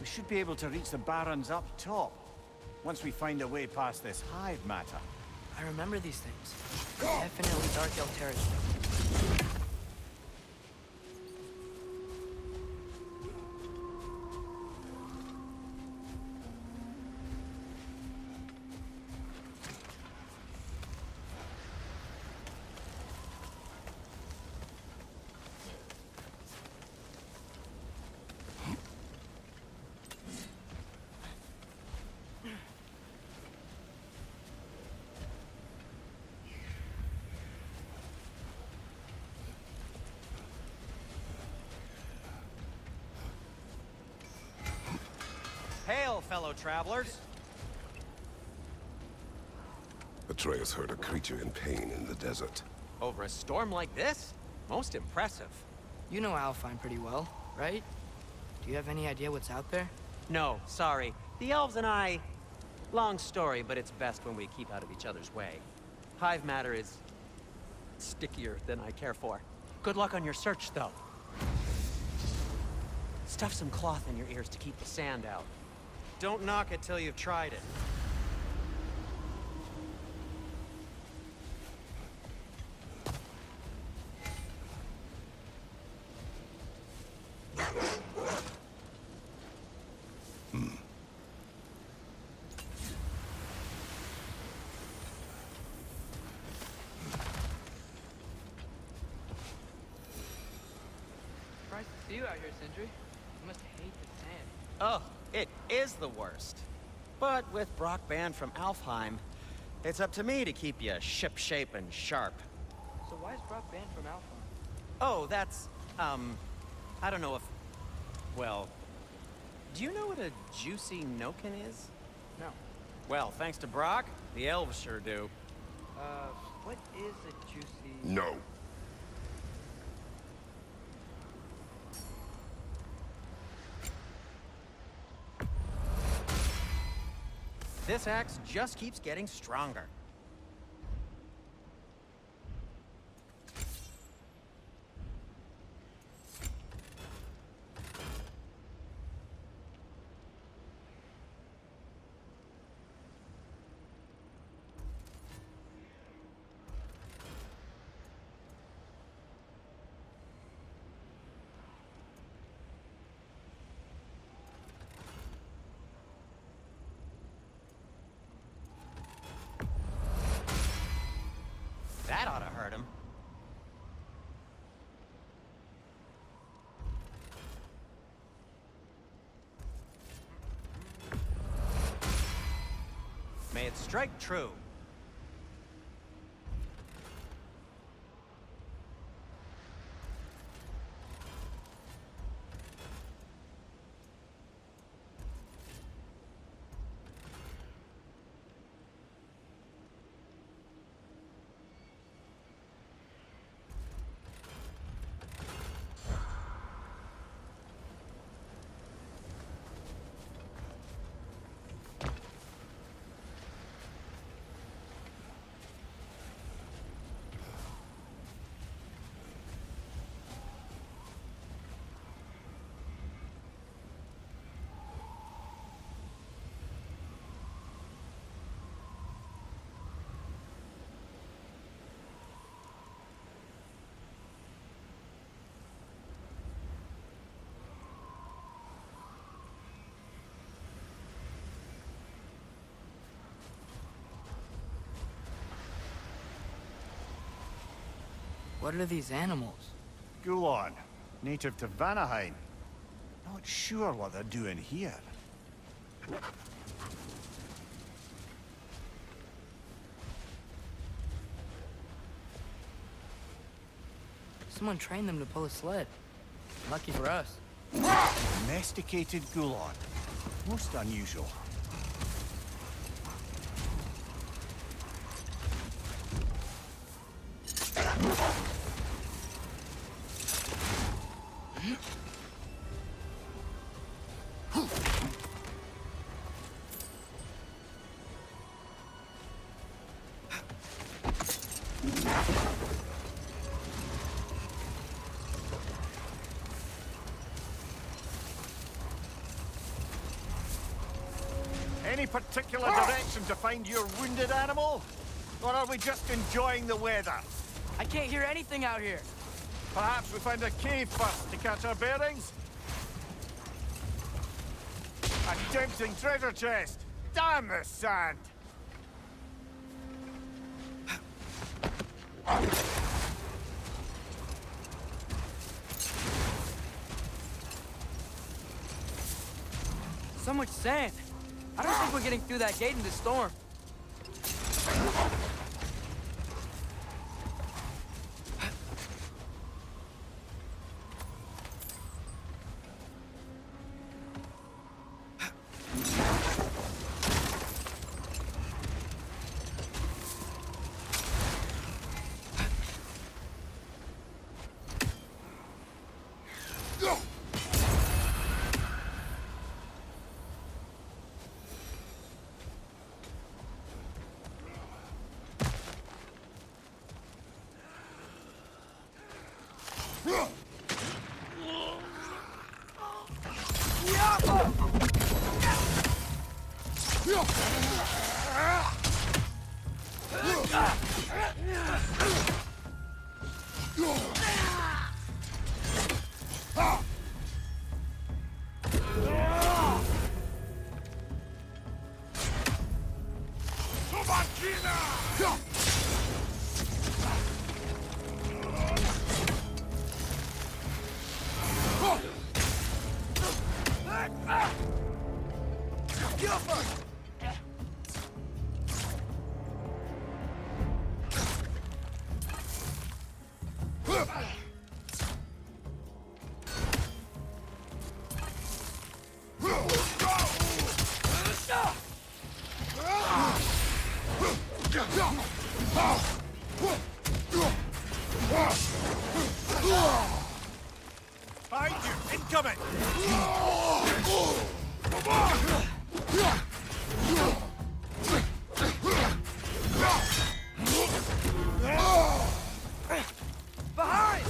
We should be able to reach the barons up top, once we find a way past this hive matter. I remember these things. Definitely Dark Elf territory. Hail, fellow travelers! Atreus heard a creature in pain in the desert. Over a storm like this? Most impressive. You know Alfheim pretty well, right? Do you have any idea what's out there? No, sorry. The elves and I... Long story, but it's best when we keep out of each other's way. Hive matter is... stickier than I care for. Good luck on your search, though. Stuff some cloth in your ears to keep the sand out. Don't knock it till you've tried it. Surprised to see you out here, Sindri. You must hate the sand. Oh, it is the worst. But with Brock banned from Alfheim, it's up to me to keep you shipshape and sharp. So why is Brock banned from Alpha? Oh, that's, I don't know if... Well, do you know what a juicy Noken is? No. Well, thanks to Brock, the elves sure do. What is a juicy... No. This axe just keeps getting stronger. That ought to hurt him. May it strike true. What are these animals? Gulon, native to Vanaheim. Not sure what they're doing here. Someone trained them to pull a sled. Lucky for us. Domesticated Gulon. Most unusual. Any particular direction to find your wounded animal? Or are we just enjoying the weather? I can't hear anything out here. Perhaps we find a cave first to catch our bearings? A tempting treasure chest! Damn this sand! So much sand. I don't think we're getting through that gate in this storm. Behind you! Incoming! Behind!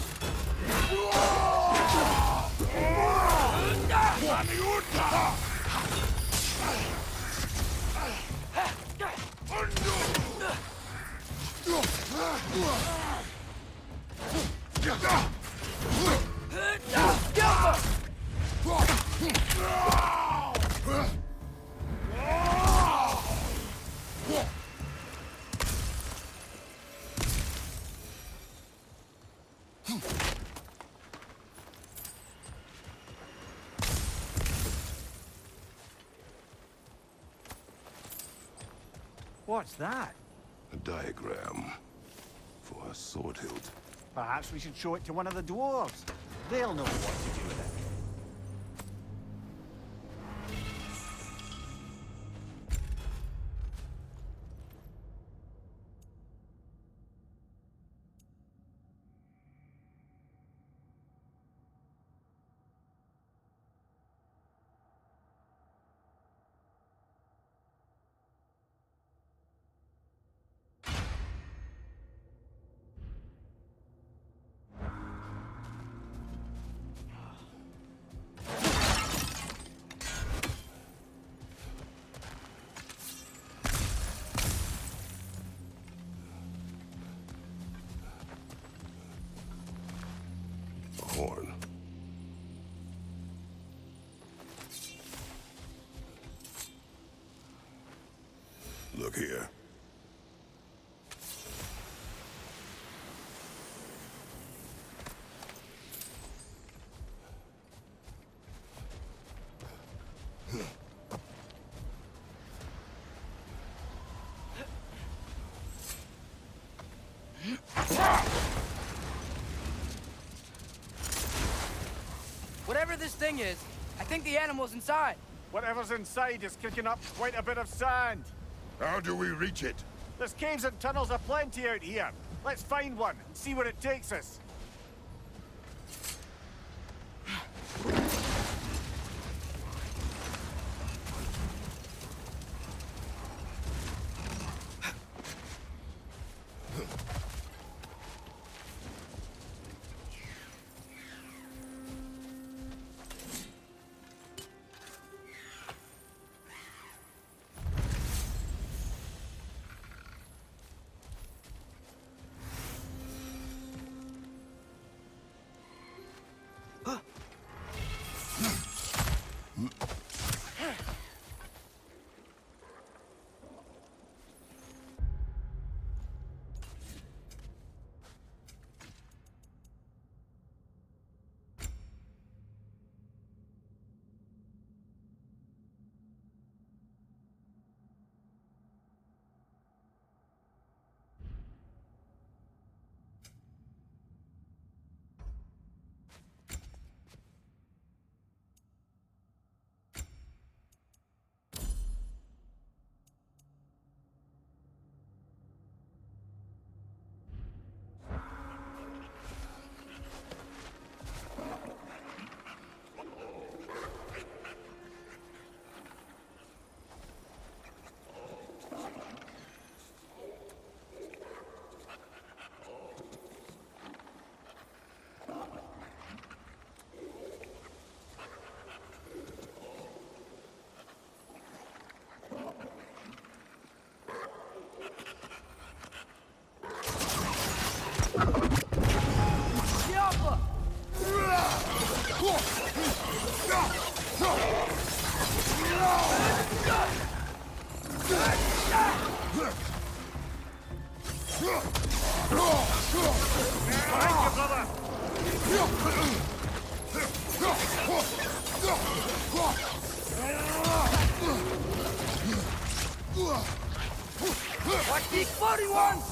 What's that? A diagram for a sword hilt. Perhaps we should show it to one of the dwarves. They'll know what to do with it. Horn. Look here. Whatever this thing is, I think the animal's inside. Whatever's inside is kicking up quite a bit of sand. How do we reach it? There's caves and tunnels aplenty out here. Let's find one and see where it takes us. Behind you, brother! Watch these floating ones!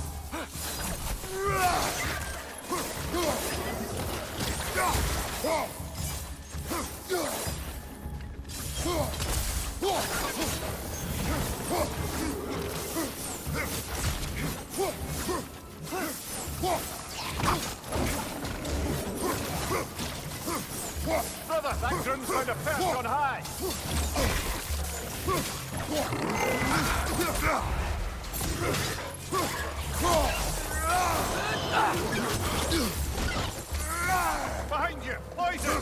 Brother, that groom's found a perch on high! Behind you! Poison!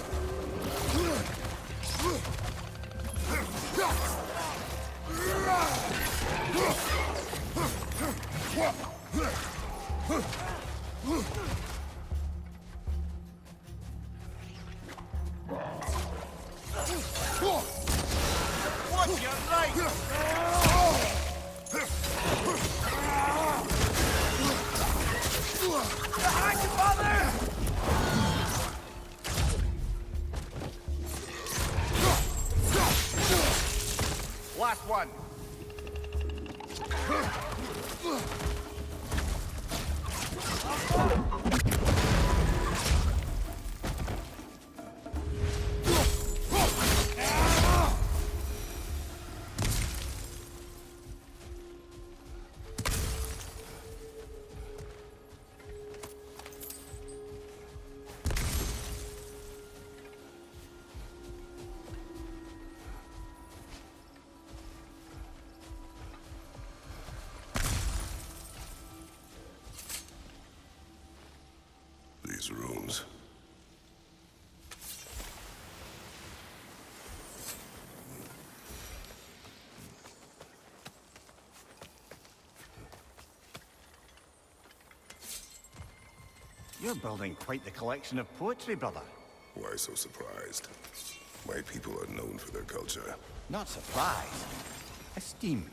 Watch your right! Behind you, father! Last one! These rooms. You're building quite the collection of poetry, brother. Why so surprised? My people are known for their culture. Not surprised. Esteem.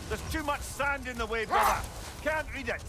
There's too much sand in the way, brother. Can't read it.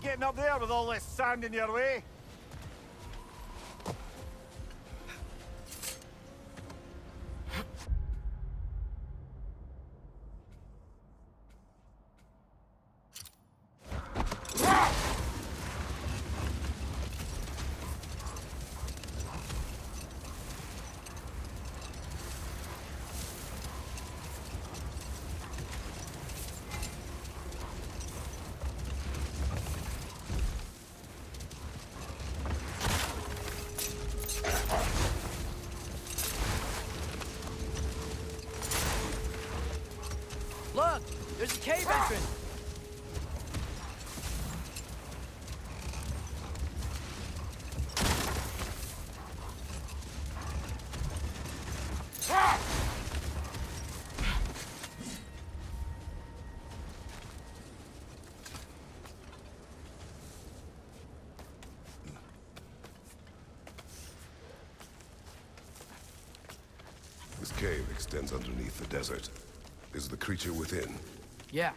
getting up there with all this sand in your way? Look! There's a cave entrance! This cave extends underneath the desert. Is the creature within? Yeah,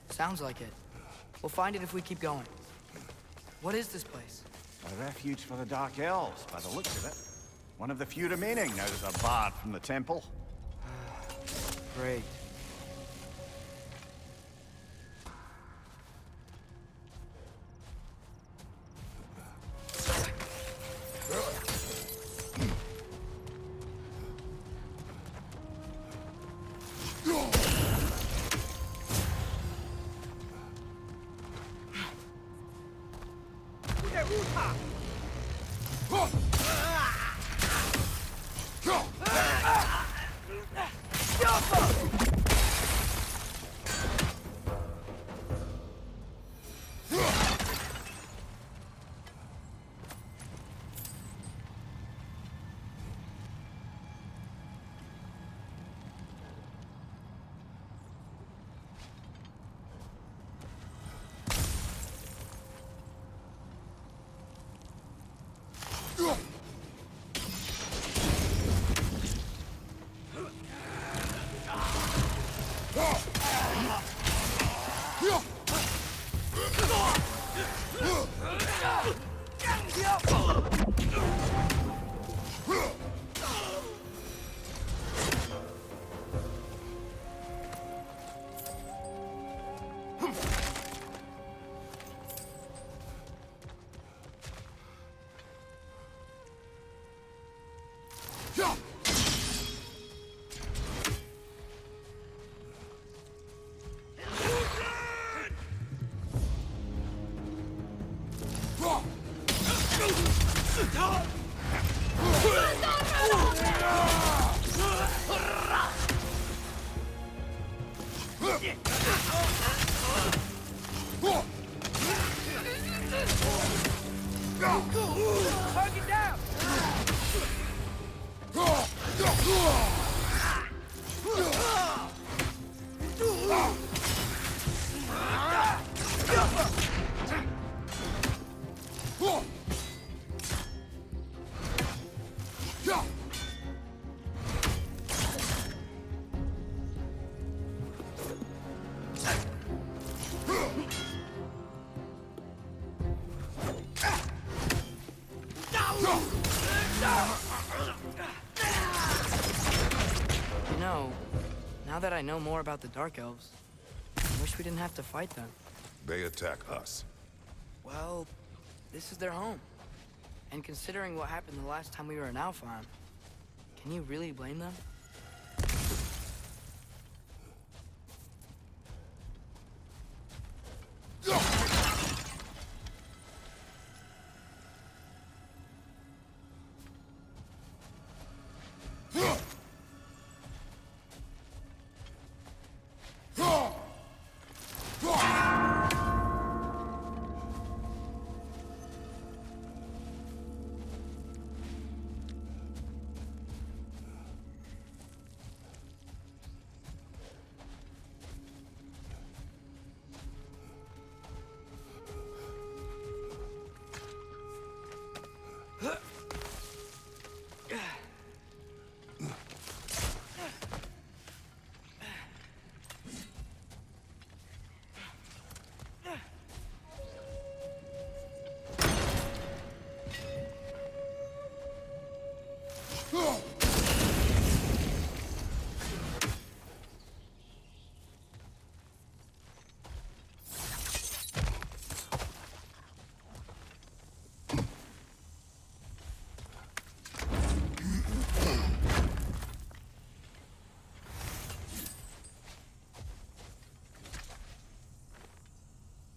sounds like it. We'll find it if we keep going. What is this place? A refuge for the Dark Elves, by the looks of it. One of the few remaining now that they're barred from the temple. Great. Target down! You know, now that I know more about the Dark Elves, I wish we didn't have to fight them. They attack us. Well, this is their home. And considering what happened the last time we were in Alfheim, can you really blame them?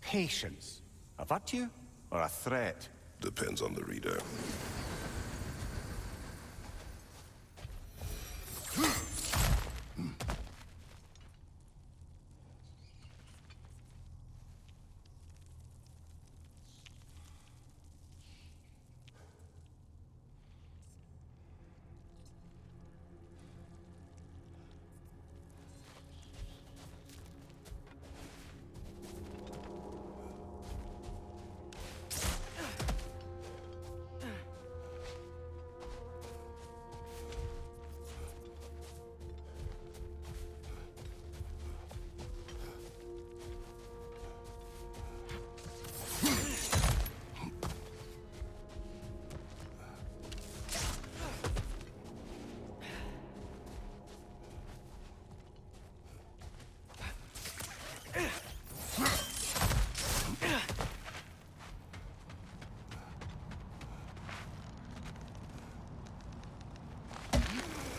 Patience. A virtue or a threat? Depends on the reader.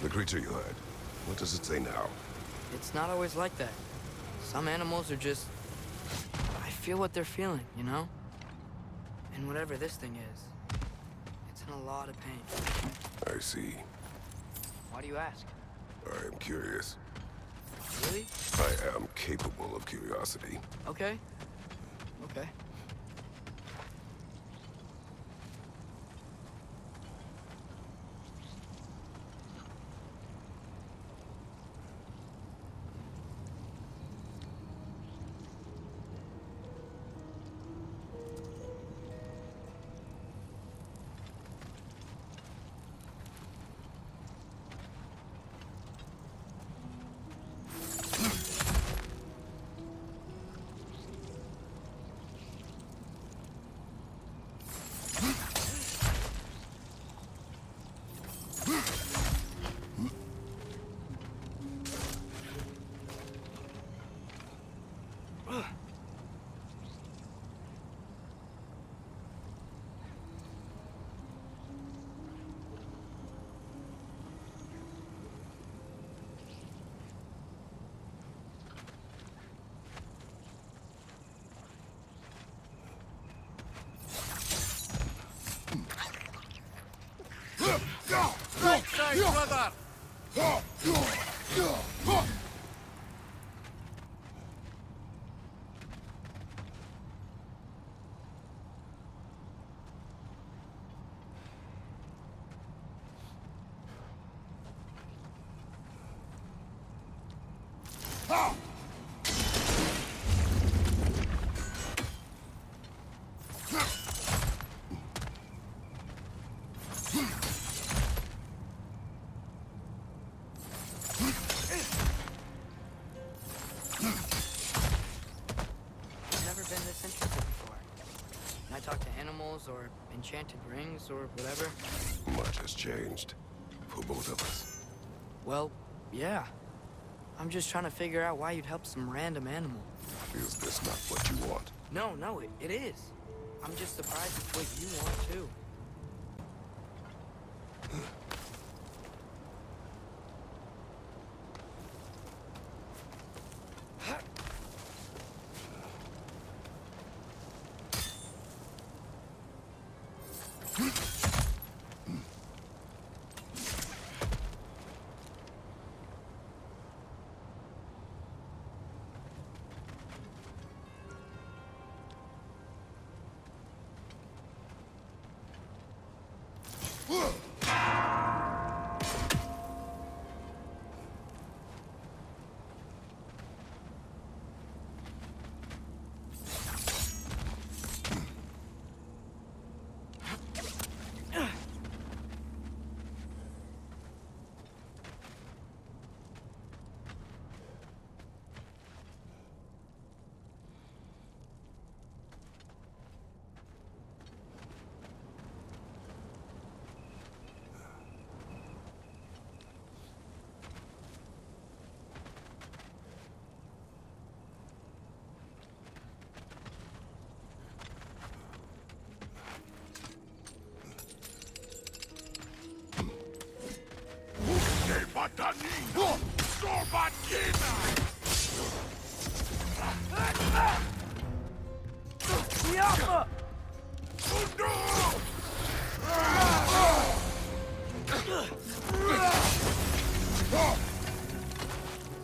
The creature you had, what does it say now? It's not always like that. Some animals are just... I feel what they're feeling, you know? And whatever this thing is, it's in a lot of pain. I see. Why do you ask? I am curious. Really? I am capable of curiosity. Okay. Okay. Right side, brother! Or enchanted rings or whatever? Much has changed. For both of us. Well, yeah. I'm just trying to figure out why you'd help some random animal. Is this not what you want? No, it is. I'm just surprised it's what you want, too.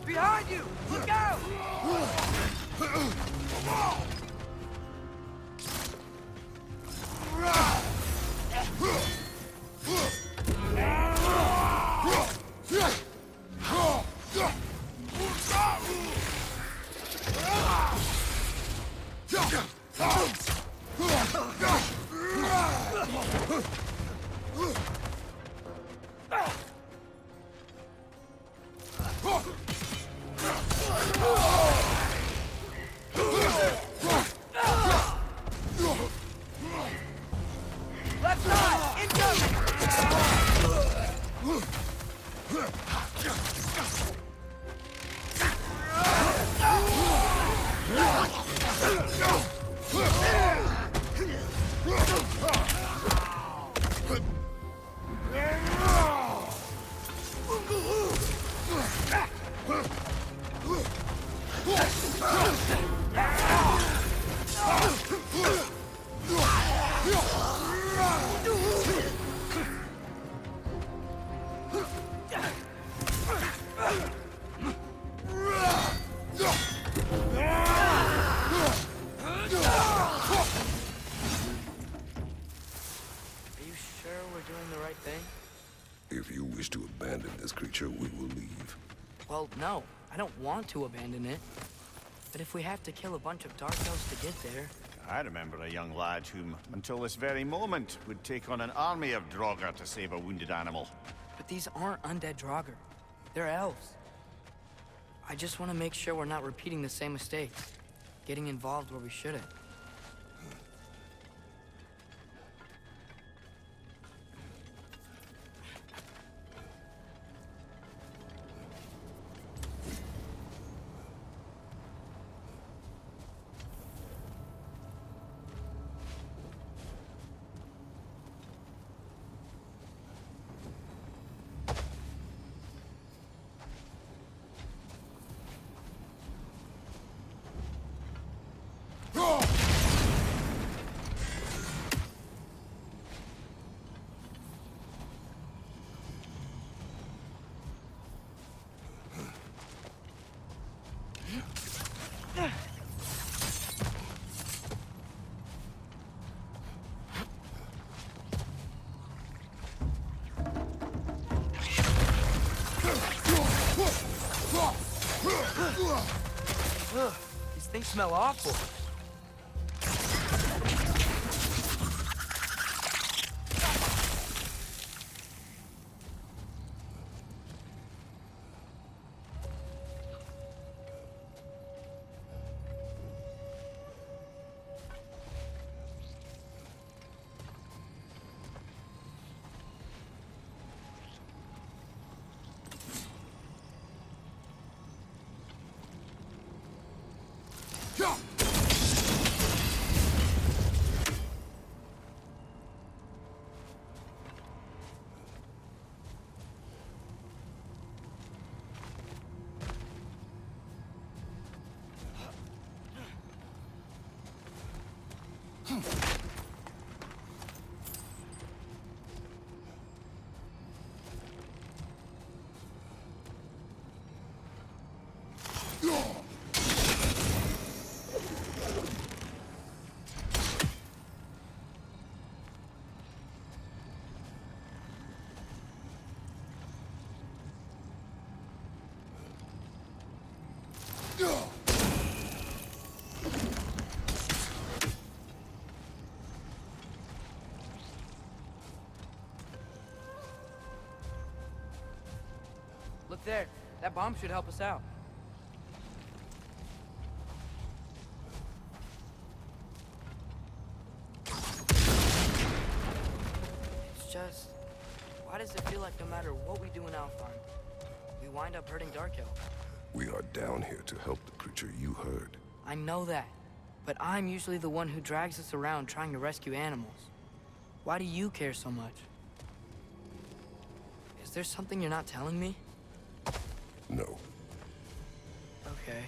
Behind you! Look out! Left side! Incoming! If you wish to abandon this creature, we will leave. Well, no. I don't want to abandon it. But if we have to kill a bunch of Dark Elves to get there... I remember a young lad whom, until this very moment, would take on an army of Draugr to save a wounded animal. But these aren't undead Draugr. They're elves. I just want to make sure we're not repeating the same mistakes. Getting involved where we shouldn't. These things smell awful. Look there. That bomb should help us out. It's just... why does it feel like no matter what we do in Alfheim, we wind up hurting Dark Elf? We are down here to help the creature you heard. I know that, but I'm usually the one who drags us around trying to rescue animals. Why do you care so much? Is there something you're not telling me? No. Okay.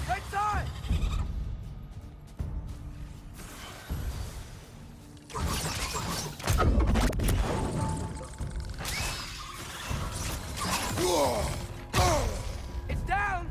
Right side! It's down!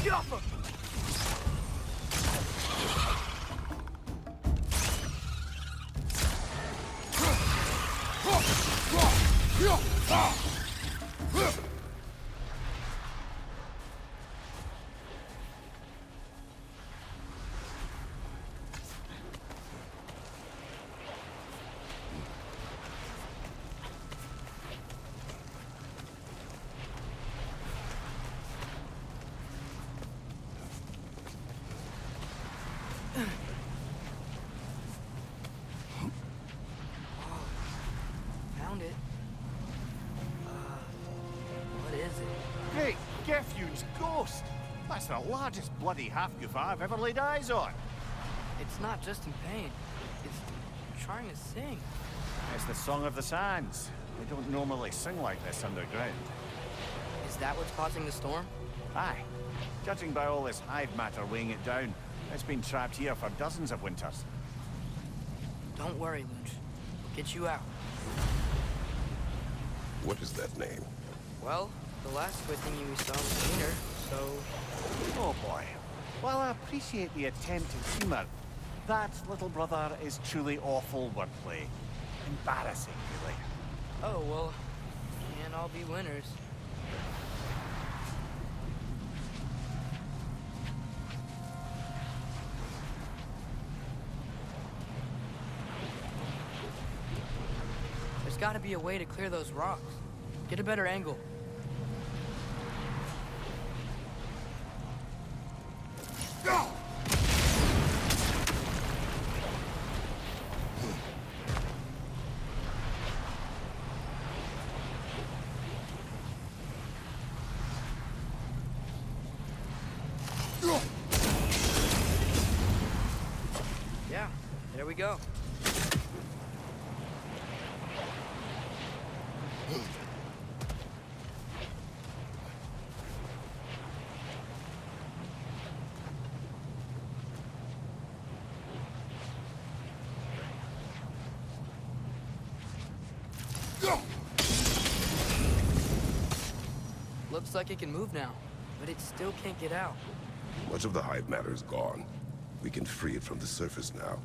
Jumper! Found it. What is it? Great Gefeune's ghost! That's the largest bloody Hafgufa I've ever laid eyes on. It's not just in pain. It's trying to sing. It's the Song of the Sands. They don't normally sing like this underground. Is that what's causing the storm? Aye. Judging by all this hive matter weighing it down, it's been trapped here for dozens of winters. Don't worry, Lunch. We'll get you out. What is that name? Well, the last good thing we saw was Wiener, so... Oh boy. While I appreciate the attempt at humor, that, little brother, is truly awful wordplay. Embarrassing, really. Oh, well, can't all be winners. gotta be a way to clear those rocks. Get a better angle. Yeah, there we go. Looks like it can move now, but it still can't get out. Much of the hive matter is gone. We can free it from the surface now.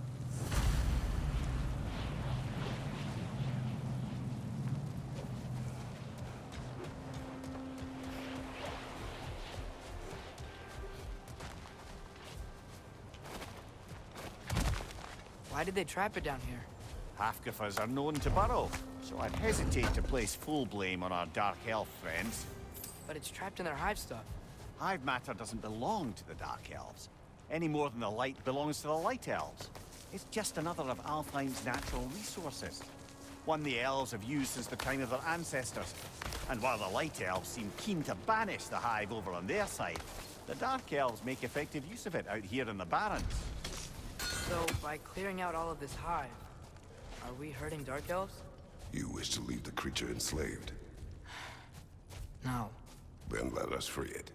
Why did they trap it down here? Hafgufas are known to burrow, so I'd hesitate to place full blame on our Dark Elf friends. But it's trapped in their hive stuff. Hive matter doesn't belong to the Dark Elves, any more than the light belongs to the Light Elves. It's just another of Alfheim's natural resources. One the elves have used since the time of their ancestors. And while the Light Elves seem keen to banish the hive over on their side, the Dark Elves make effective use of it out here in the Barrens. So, by clearing out all of this hive, are we hurting Dark Elves? You wish to leave the creature enslaved? No. Then let us free it.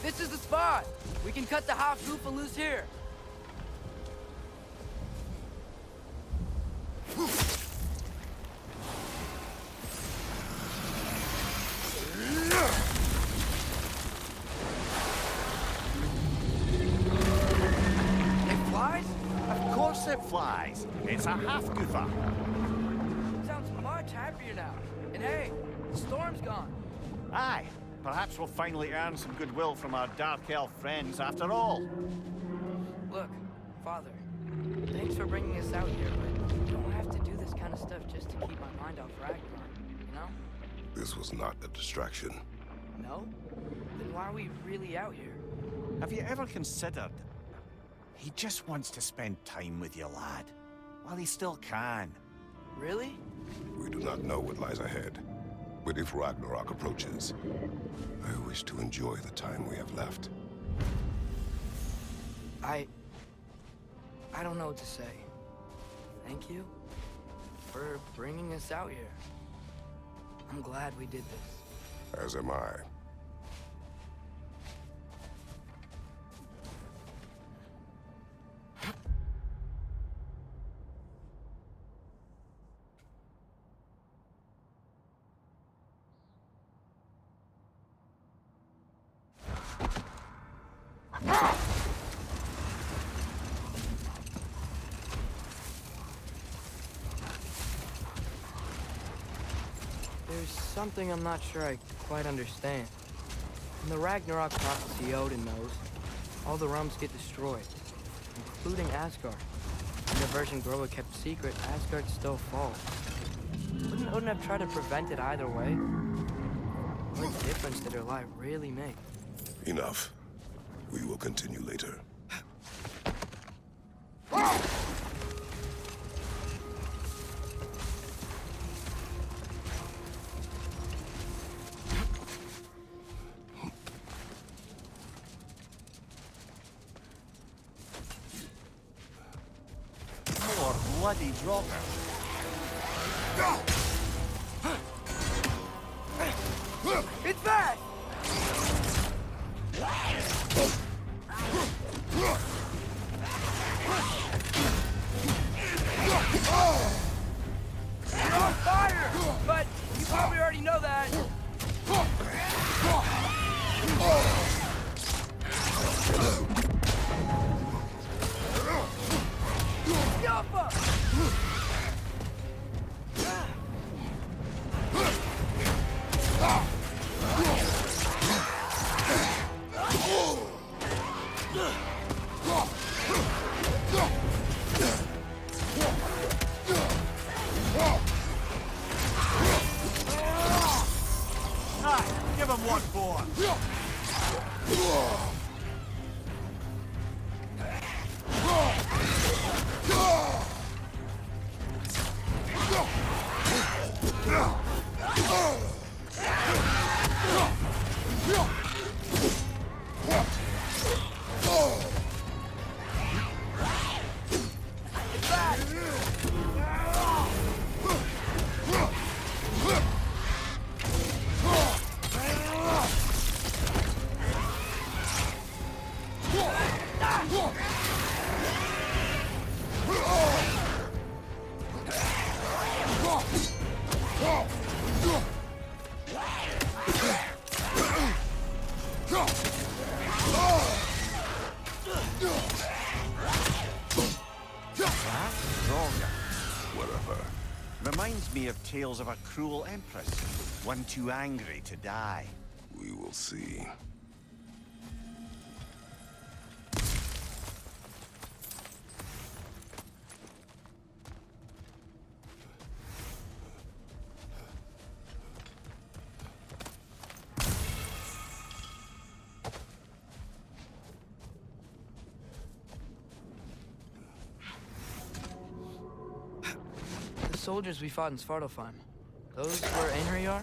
This is the spot! We can cut the Hafgufa loose here! It flies? Of course it flies. It's a Hafgufa. Sounds much happier now. And hey, the storm's gone. Aye, perhaps we'll finally earn some goodwill from our Dark Elf friends after all. Look, Father, thanks for bringing us out here, but you don't have to do this kind of stuff just to keep my mind off Ragnarok, you know? This was not a distraction. No? Then why are we really out here? Have you ever considered he just wants to spend time with you, lad? While he still can. Really? We do not know what lies ahead. But if Ragnarok approaches, I wish to enjoy the time we have left. I don't know what to say. Thank you for bringing us out here. I'm glad we did this. As am I. There's something I'm not sure I quite understand. In the Ragnarok prophecy Odin knows, all the realms get destroyed, including Asgard. In the version Groa kept secret, Asgard still falls. Wouldn't Odin have tried to prevent it either way? What difference did her lie really make? Enough. We will continue later. bloody dropper. It's back! You're on fire! But you probably already know that. Yappa! Give him what for? Whatever. Reminds me of tales of a cruel empress, one too angry to die. We will see. The soldiers we fought in Svartalfheim, those were Einherjar? I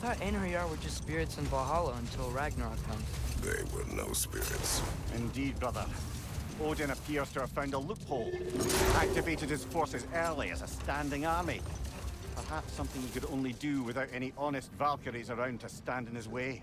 thought Einherjar were just spirits in Valhalla until Ragnarok comes. They were no spirits. Indeed, brother. Odin appears to have found a loophole. Activated his forces early as a standing army. Perhaps something he could only do without any honest Valkyries around to stand in his way.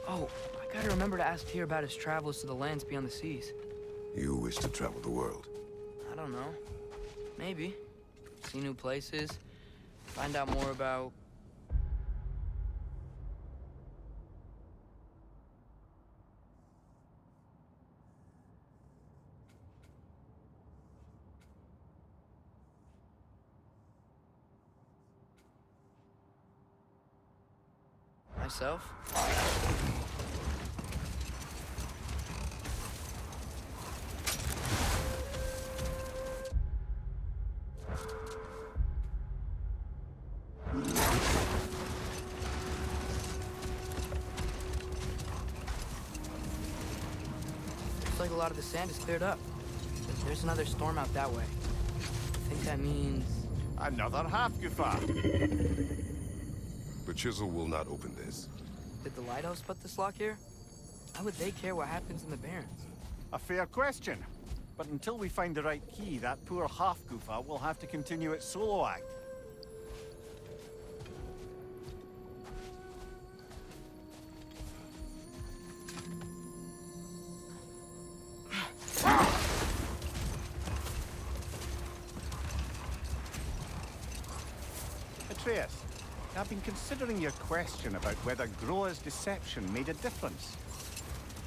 Oh, I gotta remember to ask Tyr about his travels to the lands beyond the seas. You wish to travel the world. I don't know. Maybe. See new places. Find out more about... myself? Looks like a lot of the sand is cleared up. But there's another storm out that way. I think that means... Another Hafgufa. The chisel will not open this. Did the lighthouse put this lock here? Why would they care what happens in the Barrens? A fair question. But until we find the right key, that poor Hafgufa will have to continue its solo act. Atreus. I've been considering your question about whether Groa's deception made a difference.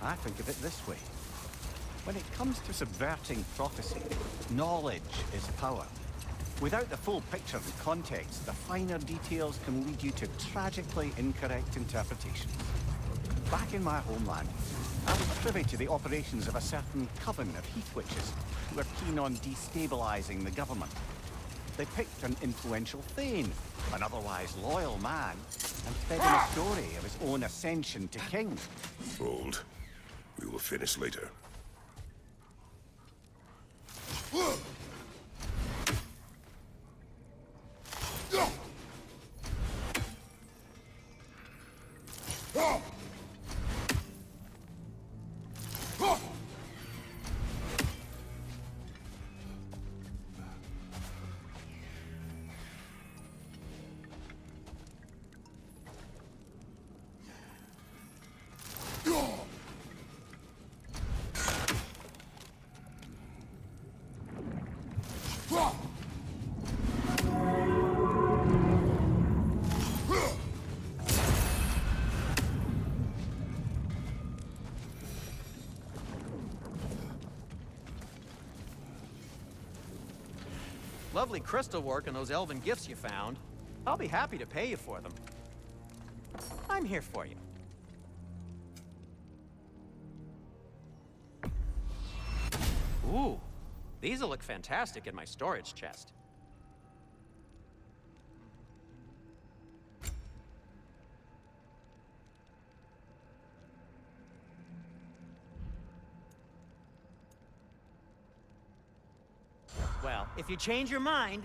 I think of it this way. When it comes to subverting prophecy, knowledge is power. Without the full picture and context, the finer details can lead you to tragically incorrect interpretations. Back in my homeland, I was privy to the operations of a certain coven of heath witches who were keen on destabilizing the government. They picked an influential Thane, an otherwise loyal man, and fed him a story of his own ascension to king. Hold. We will finish later. Lovely crystal work and those elven gifts you found. I'll be happy to pay you for them. I'm here for you. Ooh, these'll look fantastic in my storage chest. Well, if you change your mind...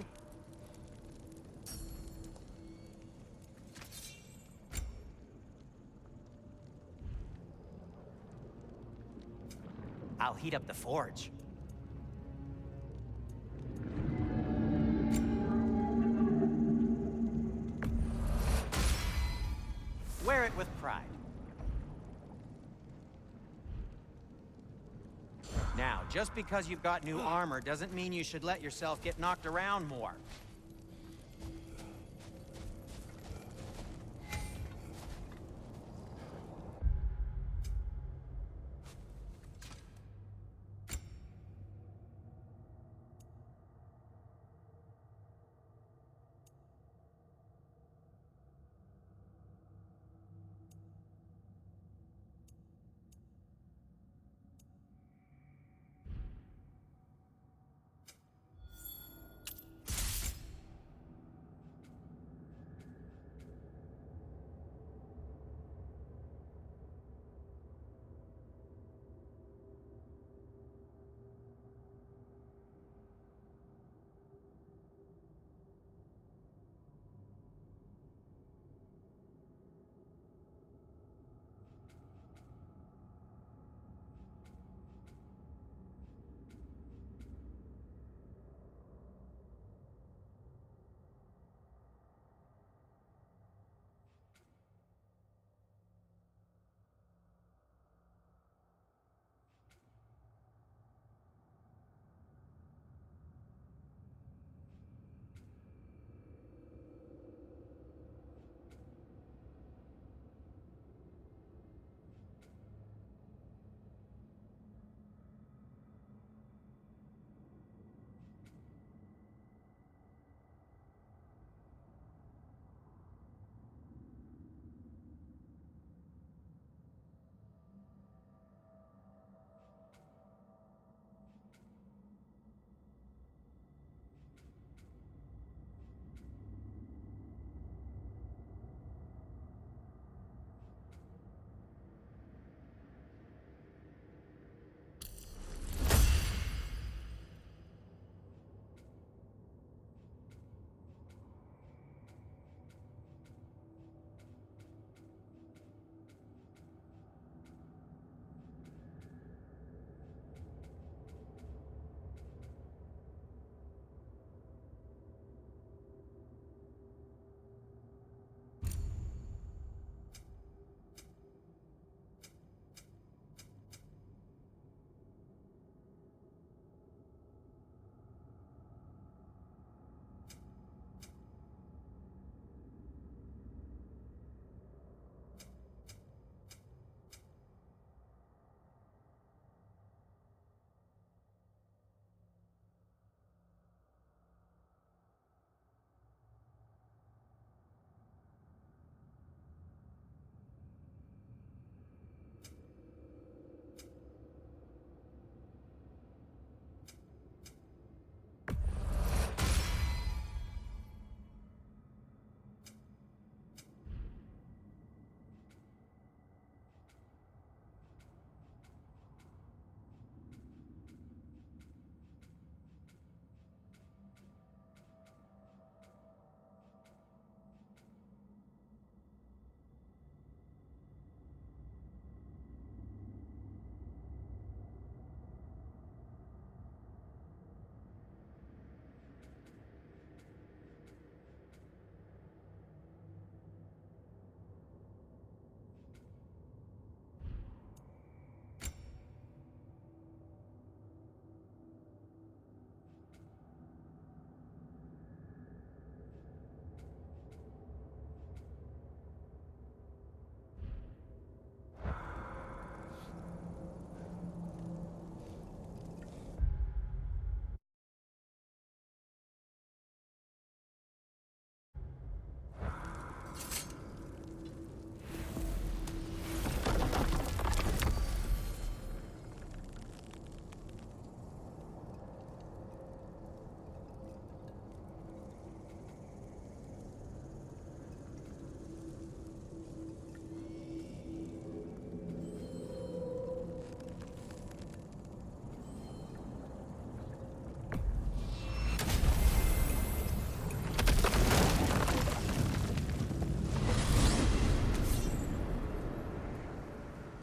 I'll heat up the forge. Wear it with pride. Now, just because you've got new armor doesn't mean you should let yourself get knocked around more.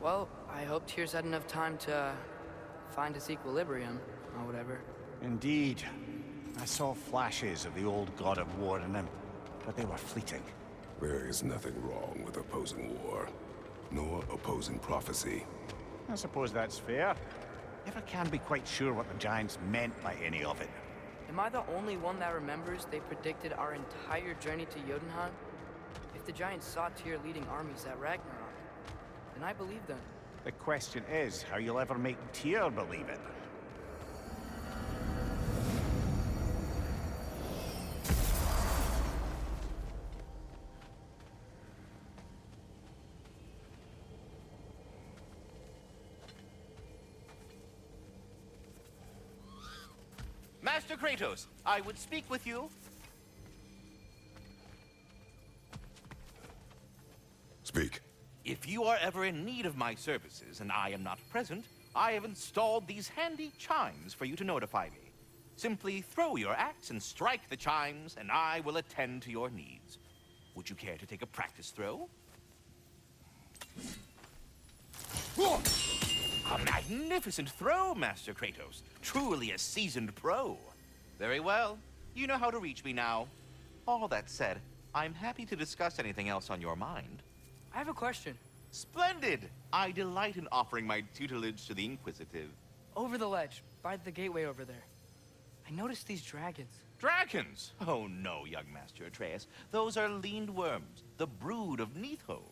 Well, I hope Tyr's had enough time to find his equilibrium, or whatever. Indeed. I saw flashes of the old god of war in him, but they were fleeting. There is nothing wrong with opposing war, nor opposing prophecy. I suppose that's fair. Never can be quite sure what the Giants meant by any of it. Am I the only one that remembers they predicted our entire journey to Jotunheim? If the Giants saw Tyr leading armies at Ragnarok, then I believe them. The question is how you'll ever make Tyr believe it. Master Kratos, I would speak with you. Speak. If you are ever in need of my services and I am not present, I have installed these handy chimes for you to notify me. Simply throw your axe and strike the chimes, and I will attend to your needs. Would you care to take a practice throw? A magnificent throw, Master Kratos. Truly a seasoned pro. Very well. You know how to reach me now. All that said, I'm happy to discuss anything else on your mind. I have a question. Splendid! I delight in offering my tutelage to the inquisitive. Over the ledge, by the gateway over there. I noticed these dragons. Dragons? Oh no, young Master Atreus. Those are leaned worms, the brood of Nidhogg.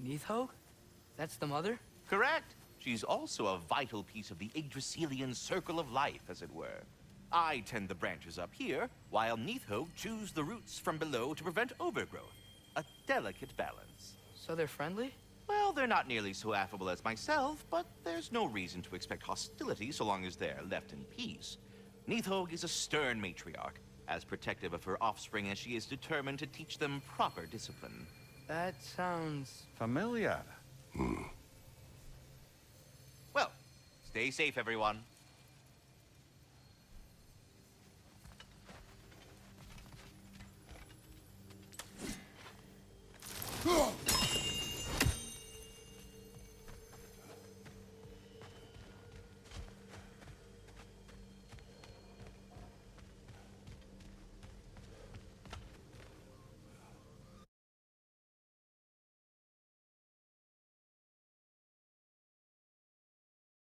Nidhogg? That's the mother? Correct. She's also a vital piece of the Yggdrasilian circle of life, as it were. I tend the branches up here, while Nidhogg chews the roots from below to prevent overgrowth. A delicate balance. So they're friendly? Well, they're not nearly so affable as myself, but there's no reason to expect hostility so long as they're left in peace. Nidhogg is a stern matriarch, as protective of her offspring as she is determined to teach them proper discipline. That sounds... Familiar. Well, stay safe, everyone.